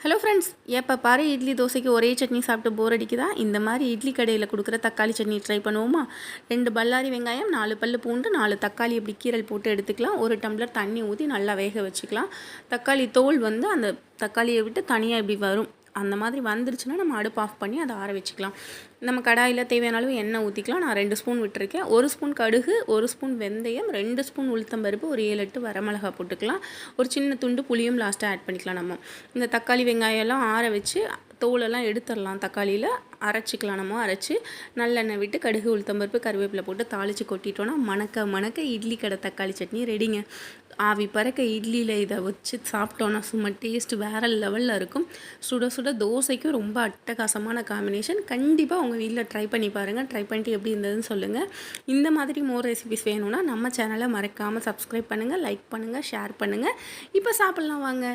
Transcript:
Hello friends, எப்போ பாரு இட்லி தோசைக்கு ஒரே சட்னி சாப்பிட்டு போர் அடிக்குதா? இந்த மாதிரி இட்லி கடையில் கொடுக்குற தக்காளி சட்னி ட்ரை பண்ணுவோமா? 2 பல்லாரி வெங்காயம், 4 பல்லு பூண்டு, 4 தக்காளி இப்படி கீரல் போட்டு எடுத்துக்கலாம். 1 டம்ளர் தண்ணி ஊற்றி நல்லா வேக வச்சுக்கலாம். தக்காளி தோல் அந்த தக்காளியை விட்டு தனியாக இப்படி வரும். அந்த மாதிரி வந்துருச்சுன்னா நம்ம அடுப்பு ஆஃப் பண்ணி அதை ஆற வச்சுக்கலாம். நம்ம கடாயில் தேவையான அளவு எண்ணெய் ஊற்றிக்கலாம். நான் 2 ஸ்பூன் விட்டுருக்கேன். 1 ஸ்பூன் கடுகு, 1 ஸ்பூன் வெந்தயம், 2 ஸ்பூன் உளுத்தம்பருப்பு, ஒரு 7-8 வரமிளகா போட்டுக்கலாம். ஒரு சின்ன துண்டு புளியும் லாஸ்ட்டாக ஆட் பண்ணிக்கலாம். நம்ம இந்த தக்காளி வெங்காயம் எல்லாம் ஆற வச்சு தோலெல்லாம் எடுத்துடலாம். தக்காளியில் அரைச்சிக்கலாம். நம்ம அரைச்சி நல்லெண்ணெய் விட்டு கடுகு, உளுத்தம்பருப்பு, கருவேப்பிலை போட்டு தாளித்து கொட்டிட்டோன்னா மணக்க மணக்க இட்லி கடை தக்காளி சட்னி ரெடிங்க. ஆவி பறக்க இட்லியில் இதை வச்சு சாப்பிட்டோன்னா சும்மா டேஸ்ட் வேறு லெவலில் இருக்கும். சுட சுட தோசைக்கும் ரொம்ப அட்டகாசமான காம்பினேஷன். கண்டிப்பாக உங்கள் வீட்டில் ட்ரை பண்ணி பாருங்கள். ட்ரை பண்ணிட்டு எப்படி இருந்ததுன்னு சொல்லுங்கள். இந்த மாதிரி மோர் ரெசிபிஸ் வேணும்னா நம்ம சேனலை மறக்காமல் சப்ஸ்கிரைப் பண்ணுங்கள், லைக் பண்ணுங்கள், ஷேர் பண்ணுங்கள். இப்போ சாப்பிட்லாம் வாங்க.